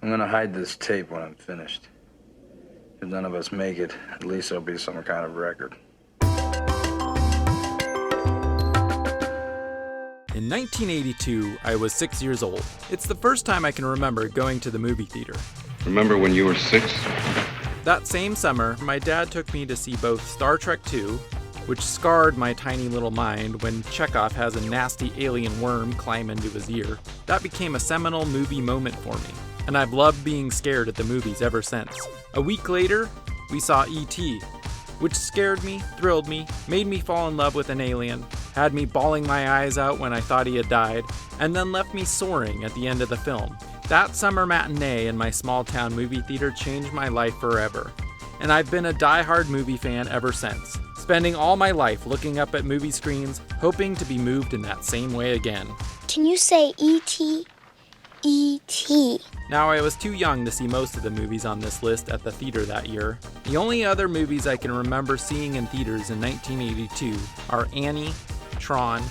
I'm gonna hide this tape when I'm finished. If none of us make it, at least there'll be some kind of record. In 1982, I was 6 years old. It's the first time I can remember going to the movie theater. Remember when you were 6? That same summer, my dad took me to see both Star Trek II, which scarred my tiny little mind when Chekhov has a nasty alien worm climb into his ear. That became a seminal movie moment for me, and I've loved being scared at the movies ever since. A week later, we saw E.T., which scared me, thrilled me, made me fall in love with an alien, had me bawling my eyes out when I thought he had died, and then left me soaring at the end of the film. That summer matinee in my small-town movie theater changed my life forever, and I've been a die-hard movie fan ever since, spending all my life looking up at movie screens, hoping to be moved in that same way again. Can you say E.T.? E.T. Now, I was too young to see most of the movies on this list at the theater that year. The only other movies I can remember seeing in theaters in 1982 are Annie, Tron,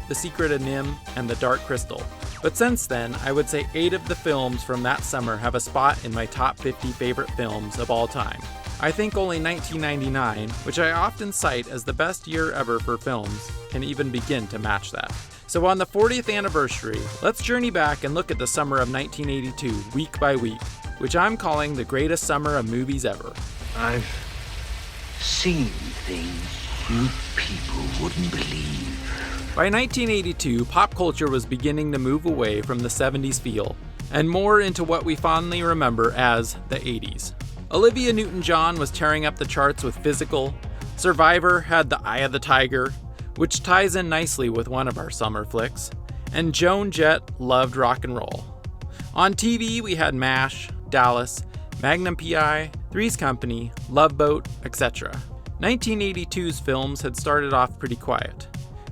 The Secret of NIMH, and The Dark Crystal. But since then, I would say 8 of the films from that summer have a spot in my top 50 favorite films of all time. I think only 1999, which I often cite as the best year ever for films, can even begin to match that. So on the 40th anniversary, let's journey back and look at the summer of 1982, week by week, which I'm calling the greatest summer of movies ever. I've seen things you people wouldn't believe. By 1982, pop culture was beginning to move away from the 70s feel, and more into what we fondly remember as the 80s. Olivia Newton-John was tearing up the charts with Physical, Survivor had The Eye of the Tiger, which ties in nicely with one of our summer flicks, and Joan Jett loved rock and roll. On TV, we had MASH, Dallas, Magnum P.I., Three's Company, Love Boat, etc. 1982's films had started off pretty quiet,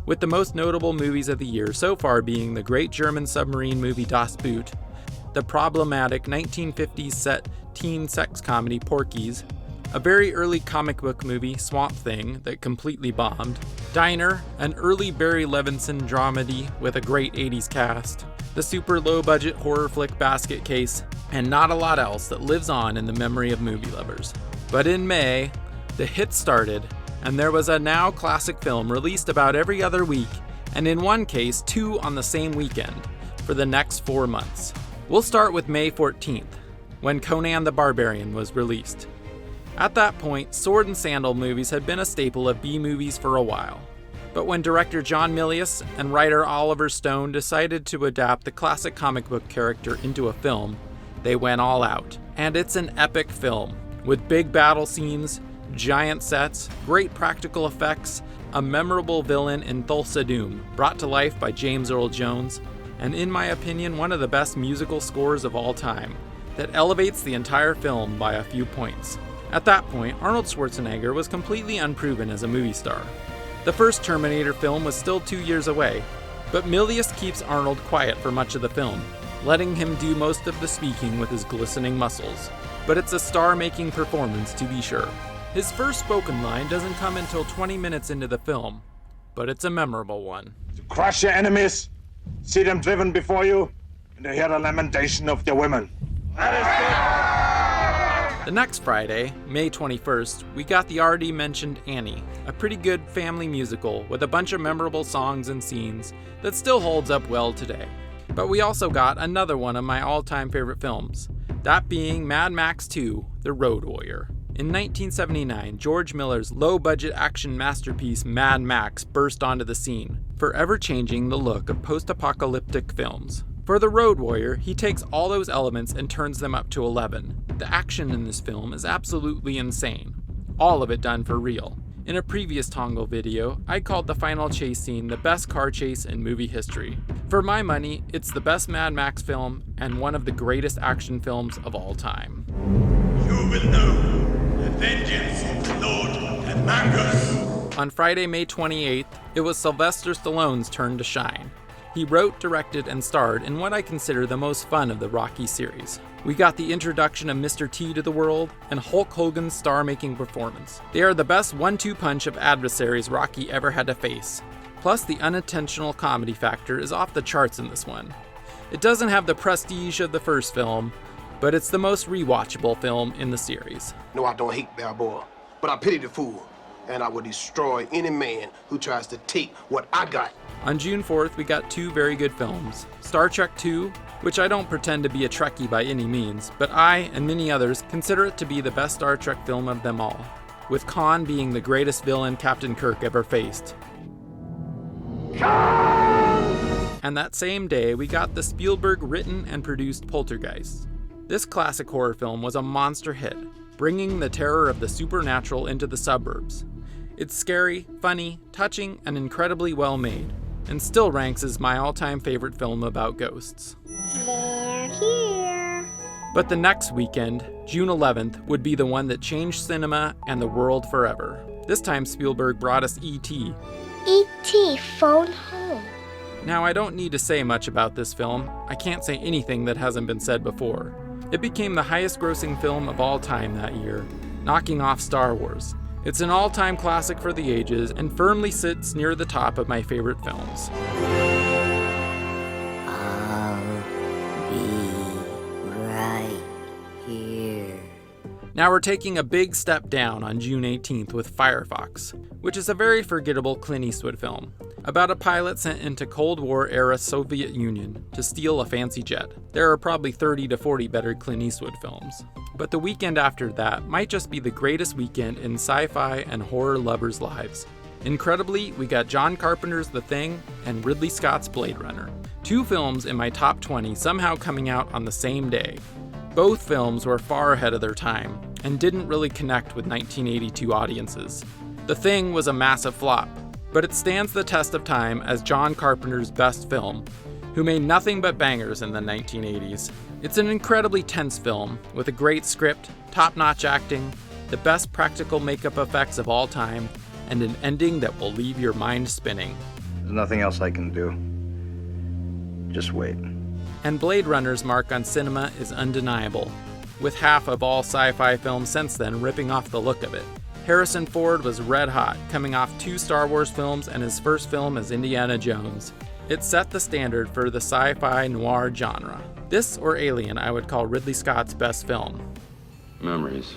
with the most notable movies of the year so far being the great German submarine movie Das Boot, the problematic 1950s set teen sex comedy Porky's, a very early comic book movie, Swamp Thing, that completely bombed, Diner, an early Barry Levinson dramedy with a great 80s cast, the super low-budget horror flick Basket Case, and not a lot else that lives on in the memory of movie lovers. But in May, the hits started, and there was a now classic film released about every other week, and in one case, 2 on the same weekend, for the next 4 months. We'll start with May 14th, when Conan the Barbarian was released. At that point, sword and sandal movies had been a staple of B-movies for a while. But when director John Milius and writer Oliver Stone decided to adapt the classic comic book character into a film, they went all out. And it's an epic film, with big battle scenes, giant sets, great practical effects, a memorable villain in Thulsa Doom, brought to life by James Earl Jones, and in my opinion, one of the best musical scores of all time, that elevates the entire film by a few points. At that point, Arnold Schwarzenegger was completely unproven as a movie star. The first Terminator film was still 2 years away, but Milius keeps Arnold quiet for much of the film, letting him do most of the speaking with his glistening muscles. But it's a star-making performance to be sure. His first spoken line doesn't come until 20 minutes into the film, but it's a memorable one. To crush your enemies, see them driven before you, and to hear the lamentation of their women. That is good. The next Friday, May 21st, we got the already mentioned Annie, a pretty good family musical with a bunch of memorable songs and scenes that still holds up well today. But we also got another one of my all-time favorite films, that being Mad Max 2, The Road Warrior. In 1979, George Miller's low-budget action masterpiece Mad Max burst onto the scene, forever changing the look of post-apocalyptic films. For The Road Warrior, he takes all those elements and turns them up to 11. The action in this film is absolutely insane. All of it done for real. In a previous Tongal video, I called the final chase scene the best car chase in movie history. For my money, it's the best Mad Max film and one of the greatest action films of all time. You will know the vengeance of the Lord and Mangus. On Friday, May 28th, it was Sylvester Stallone's turn to shine. He wrote, directed, and starred in what I consider the most fun of the Rocky series. We got the introduction of Mr. T to the world, and Hulk Hogan's star-making performance. They are the best 1-2 punch of adversaries Rocky ever had to face. Plus, the unintentional comedy factor is off the charts in this one. It doesn't have the prestige of the first film, but it's the most rewatchable film in the series. No, I don't hate Balboa, but I pity the fool, and I will destroy any man who tries to take what I got. On June 4th, we got two very good films. Star Trek II, which I don't pretend to be a Trekkie by any means, but I, and many others, consider it to be the best Star Trek film of them all, with Khan being the greatest villain Captain Kirk ever faced. And that same day, we got the Spielberg written and produced Poltergeist. This classic horror film was a monster hit, bringing the terror of the supernatural into the suburbs. It's scary, funny, touching, and incredibly well made, and still ranks as my all-time favorite film about ghosts. They're here. But the next weekend, June 11th, would be the one that changed cinema and the world forever. This time Spielberg brought us E.T. E.T. Phone Home. Now, I don't need to say much about this film. I can't say anything that hasn't been said before. It became the highest-grossing film of all time that year, knocking off Star Wars. It's an all-time classic for the ages and firmly sits near the top of my favorite films. I'll be right here. Now we're taking a big step down on June 18th with Firefox, which is a very forgettable Clint Eastwood film about a pilot sent into Cold War-era Soviet Union to steal a fancy jet. There are probably 30 to 40 better Clint Eastwood films, but the weekend after that might just be the greatest weekend in sci-fi and horror lovers' lives. Incredibly, we got John Carpenter's The Thing and Ridley Scott's Blade Runner, two films in my top 20 somehow coming out on the same day. Both films were far ahead of their time and didn't really connect with 1982 audiences. The Thing was a massive flop, but it stands the test of time as John Carpenter's best film, who made nothing but bangers in the 1980s. It's an incredibly tense film with a great script, top-notch acting, the best practical makeup effects of all time, and an ending that will leave your mind spinning. There's nothing else I can do. Just wait. And Blade Runner's mark on cinema is undeniable, with half of all sci-fi films since then ripping off the look of it. Harrison Ford was red hot, coming off 2 Star Wars films and his first film as Indiana Jones. It set the standard for the sci-fi noir genre. This or Alien I would call Ridley Scott's best film. Memories.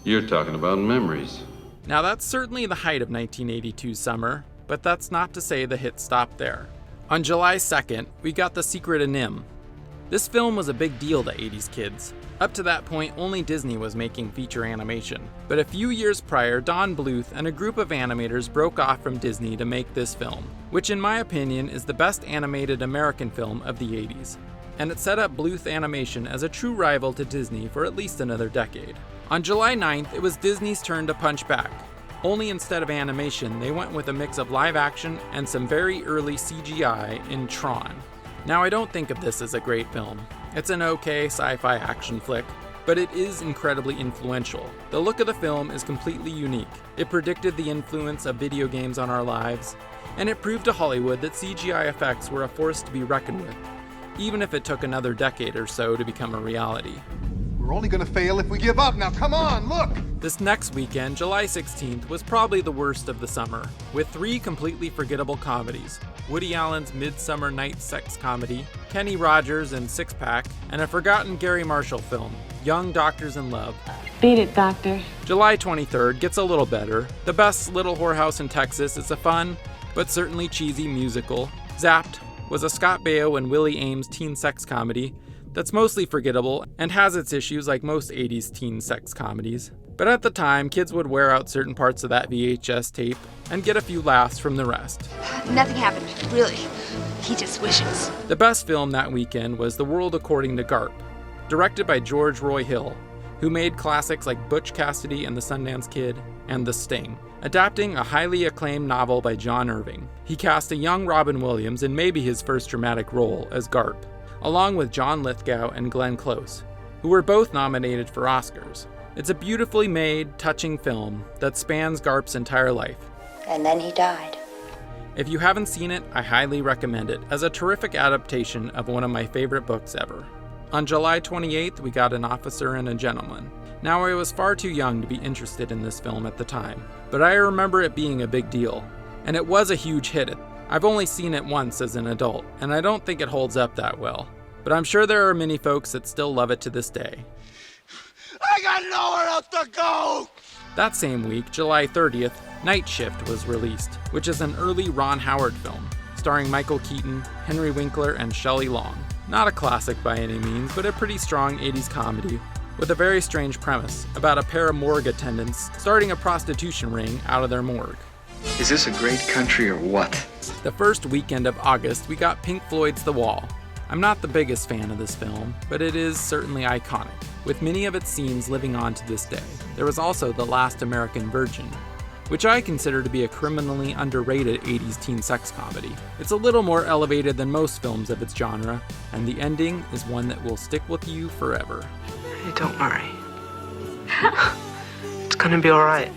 You're talking about memories. Now that's certainly the height of 1982's summer, but that's not to say the hit stopped there. On July 2nd, we got The Secret of NIMH. This film was a big deal to 80s kids. Up to that point, only Disney was making feature animation. But a few years prior, Don Bluth and a group of animators broke off from Disney to make this film, which in my opinion is the best animated American film of the 80s. And it set up Bluth Animation as a true rival to Disney for at least another decade. On July 9th, it was Disney's turn to punch back. Only instead of animation, they went with a mix of live action and some very early CGI in Tron. Now, I don't think of this as a great film. It's an okay sci-fi action flick, but it is incredibly influential. The look of the film is completely unique. It predicted the influence of video games on our lives, and it proved to Hollywood that CGI effects were a force to be reckoned with, even if it took another decade or so to become a reality. We're only gonna fail if we give up. Now come on, look! This next weekend, July 16th, was probably the worst of the summer, with 3 completely forgettable comedies. Woody Allen's Midsummer Night's Sex Comedy, Kenny Rogers and Six Pack, and a forgotten Gary Marshall film, Young Doctors in Love. Beat it, Doctor. July 23rd gets a little better. The Best Little Whorehouse in Texas is a fun, but certainly cheesy musical. Zapped was a Scott Baio and Willie Ames teen sex comedy that's mostly forgettable and has its issues like most 80s teen sex comedies. But at the time, kids would wear out certain parts of that VHS tape and get a few laughs from the rest. Nothing happened, really. He just wishes. The best film that weekend was The World According to Garp, directed by George Roy Hill, who made classics like Butch Cassidy and the Sundance Kid and The Sting, adapting a highly acclaimed novel by John Irving. He cast a young Robin Williams in maybe his first dramatic role as Garp, along with John Lithgow and Glenn Close, who were both nominated for Oscars. It's a beautifully made, touching film that spans Garp's entire life. And then he died. If you haven't seen it, I highly recommend it as a terrific adaptation of one of my favorite books ever. On July 28th, we got An Officer and a Gentleman. Now, I was far too young to be interested in this film at the time, but I remember it being a big deal, and it was a huge hit. I've only seen it once as an adult, and I don't think it holds up that well. but I'm sure there are many folks that still love it to this day. I got nowhere else to go! That same week, July 30th, Night Shift was released, which is an early Ron Howard film, starring Michael Keaton, Henry Winkler, and Shelley Long. Not a classic by any means, but a pretty strong 80s comedy with a very strange premise about a pair of morgue attendants starting a prostitution ring out of their morgue. Is this a great country or what? The first weekend of August, we got Pink Floyd's The Wall. I'm not the biggest fan of this film, but it is certainly iconic, with many of its scenes living on to this day. There was also The Last American Virgin, which I consider to be a criminally underrated 80s teen sex comedy. It's a little more elevated than most films of its genre, and the ending is one that will stick with you forever. Hey, don't worry. It's gonna be alright.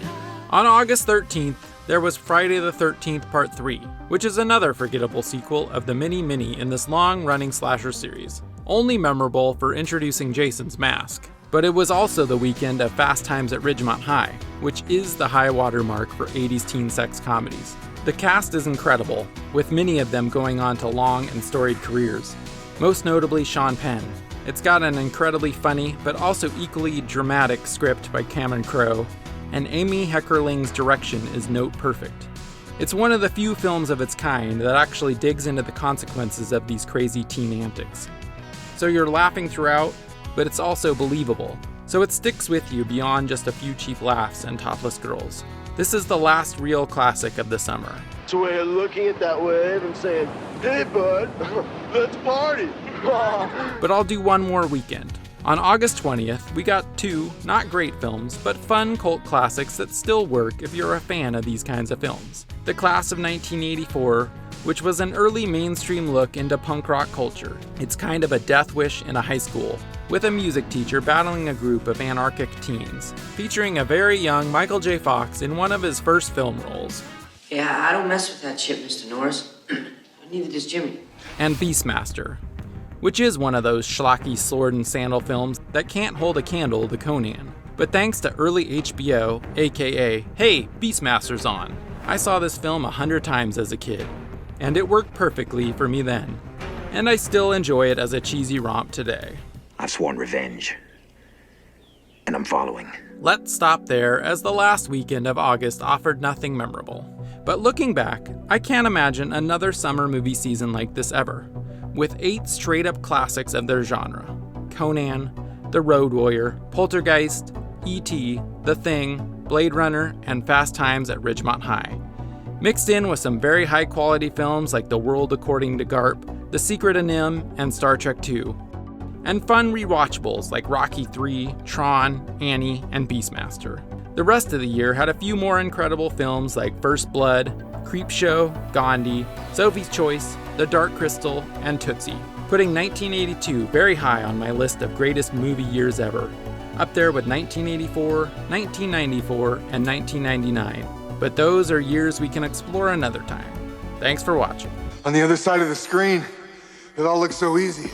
On August 13th, there was Friday the 13th Part 3, which is another forgettable sequel of the many in this long-running slasher series, only memorable for introducing Jason's mask. But it was also the weekend of Fast Times at Ridgemont High, which is the high watermark for 80s teen sex comedies. The cast is incredible, with many of them going on to long and storied careers, most notably Sean Penn. It's got an incredibly funny, but also equally dramatic script by Cameron Crowe, and Amy Heckerling's direction is note perfect. It's one of the few films of its kind that actually digs into the consequences of these crazy teen antics. So you're laughing throughout, but it's also believable, so it sticks with you beyond just a few cheap laughs and topless girls. This is the last real classic of the summer. It's a way of looking at that wave and saying, hey bud, let's party. But I'll do one more weekend. On August 20th, we got two not great films, but fun cult classics that still work if you're a fan of these kinds of films. The Class of 1984, which was an early mainstream look into punk rock culture. It's kind of a death wish in a high school, with a music teacher battling a group of anarchic teens, featuring a very young Michael J. Fox in one of his first film roles. Yeah, I don't mess with that shit, Mr. Norris. Neither does Jimmy. And Beastmaster, which is one of those schlocky sword and sandal films that can't hold a candle to Conan. But thanks to early HBO, aka, hey, Beastmaster's on, I saw this film 100 times as a kid, and it worked perfectly for me then. And I still enjoy it as a cheesy romp today. I've sworn revenge, and I'm following. Let's stop there, as the last weekend of August offered nothing memorable. But looking back, I can't imagine another summer movie season like this ever, with 8 straight-up classics of their genre: Conan, The Road Warrior, Poltergeist, E.T., The Thing, Blade Runner, and Fast Times at Ridgemont High, mixed in with some very high-quality films like The World According to Garp, The Secret of NIMH, and Star Trek II, and fun rewatchables like Rocky III, Tron, Annie, and Beastmaster. The rest of the year had a few more incredible films like First Blood, Creepshow, Gandhi, Sophie's Choice, The Dark Crystal, and Tootsie, putting 1982 very high on my list of greatest movie years ever, up there with 1984, 1994, and 1999. But those are years we can explore another time. Thanks for watching. On the other side of the screen, it all looks so easy.